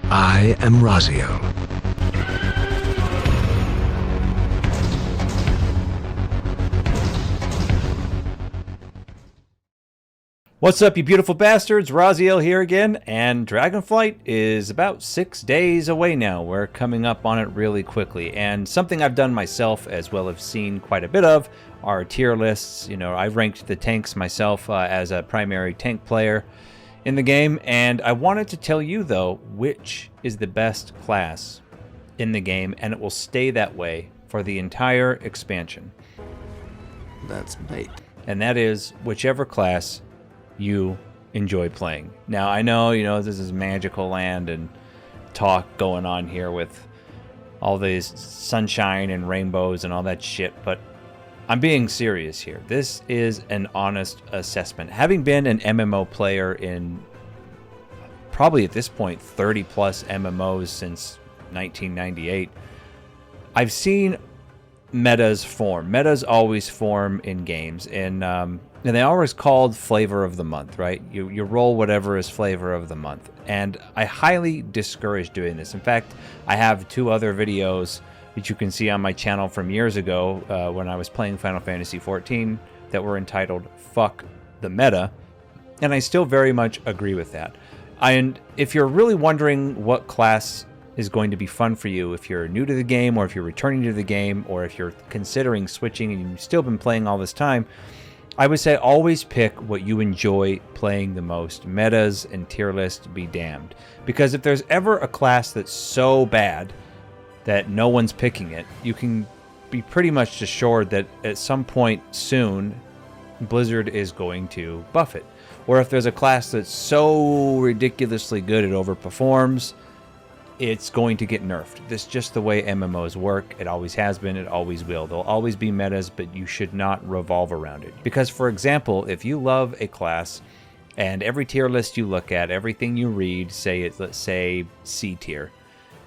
I am Raziel. What's up, you beautiful bastards? Raziel here again, and Dragonflight is about 6 days away now. We're coming up on it really quickly, and something I've done myself as well as seen quite a bit of are tier lists. You know, I've ranked the tanks myself as a primary tank player in the game, and I wanted to tell you, though, which is the best class in the game, and it will stay that way for the entire expansion. That's bait. And that is whichever class you enjoy playing. Now, I know, this is magical land and talk going on here with all these sunshine and rainbows and all that shit, but I'm being serious here. This is an honest assessment. Having been an MMO player in probably at this point 30 plus MMOs since 1998, I've seen metas form. Metas always form in games, and they're always called flavor of the month, right? You roll whatever is flavor of the month, and I highly discourage doing this. In fact, I have 2 other videos that you can see on my channel from years ago when I was playing Final Fantasy XIV that were entitled Fuck the Meta, and I still very much agree with that. And if you're really wondering what class is going to be fun for you, if you're new to the game, or if you're returning to the game, or if you're considering switching and you've still been playing all this time, I would say always pick what you enjoy playing the most. Metas and tier lists be damned. Because if there's ever a class that's so bad that no one's picking it, you can be pretty much assured that at some point soon, Blizzard is going to buff it. Or if there's a class that's so ridiculously good it overperforms, it's going to get nerfed. This is just the way MMOs work. It always has been, it always will. There'll always be metas, but you should not revolve around it. Because, for example, if you love a class and every tier list you look at, everything you read, let's say C tier,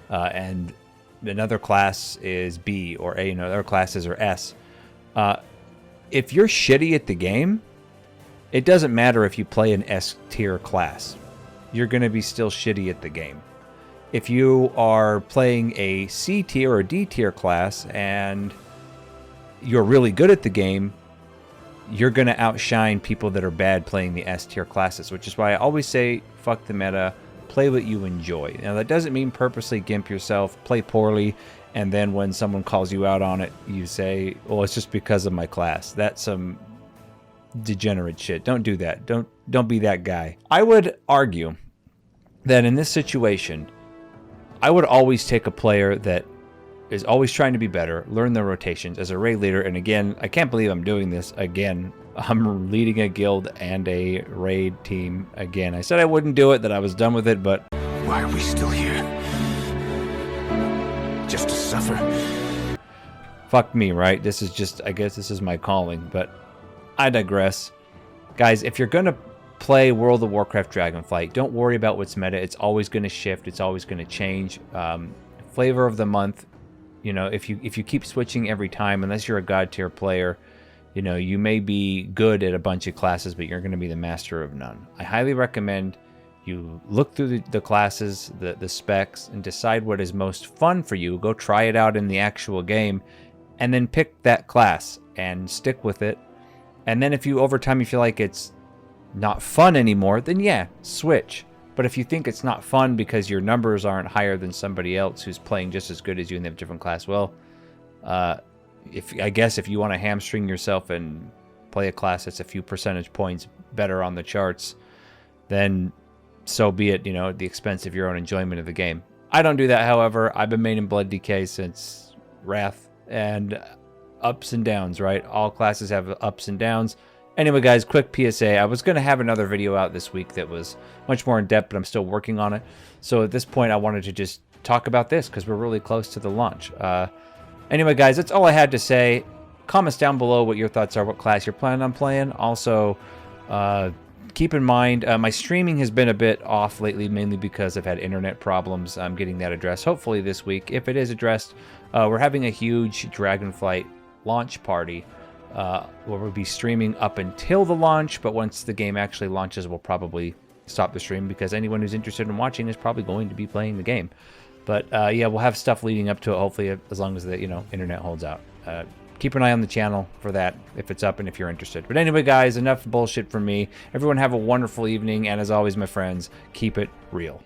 and another class is B or A, other classes are S. If you're shitty at the game, it doesn't matter if you play an S tier class. You're going to be still shitty at the game. If you are playing a C tier or D tier class and you're really good at the game, you're going to outshine people that are bad playing the S tier classes, which is why I always say, fuck the meta, play what you enjoy. Now, that doesn't mean purposely gimp yourself, play poorly, and then when someone calls you out on it, you say, well, it's just because of my class. That's some degenerate shit. Don't do that. Don't be that guy. I would argue that in this situation, I would always take a player that is always trying to be better, learn their rotations as a raid leader. And again, I can't believe I'm doing this again. I'm leading a guild and a raid team again. I said I wouldn't do it, that I was done with it, but Why are we still here? Just to suffer? fuck me, right? This is just, I guess this is my calling, but I digress. Guys, if you're going to play World of Warcraft Dragonflight, don't worry about what's meta. It's always going to shift. It's always going to change. Flavor of the month, if you keep switching every time, unless you're a god tier player, you may be good at a bunch of classes, but you're going to be the master of none. I highly recommend you look through the classes, the specs, and decide what is most fun for you. Go try it out in the actual game, and then pick that class and stick with it. And then if over time you feel like it's not fun anymore, then yeah, switch. But if you think it's not fun because your numbers aren't higher than somebody else who's playing just as good as you and they have a different class, well, I guess if you want to hamstring yourself and play a class that's a few percentage points better on the charts, then so be it, at the expense of your own enjoyment of the game. I don't do that, however. I've been maining Blood DK since Wrath, and ups and downs, right? All classes have ups and downs. Anyway, guys, quick PSA. I was going to have another video out this week that was much more in-depth, but I'm still working on it. So at this point, I wanted to just talk about this because we're really close to the launch. Anyway, guys, that's all I had to say. Comments down below what your thoughts are, what class you're planning on playing. Also, keep in mind, my streaming has been a bit off lately, mainly because I've had internet problems. I'm getting that addressed hopefully this week. If it is addressed, we're having a huge Dragonflight launch party where we'll be streaming up until the launch, but once the game actually launches, we'll probably stop the stream because anyone who's interested in watching is probably going to be playing the game. But yeah, we'll have stuff leading up to it, hopefully, as long as the internet holds out. Keep an eye on the channel for that if it's up and if you're interested. But anyway, guys, enough bullshit from me. Everyone have a wonderful evening, and as always, my friends, keep it real.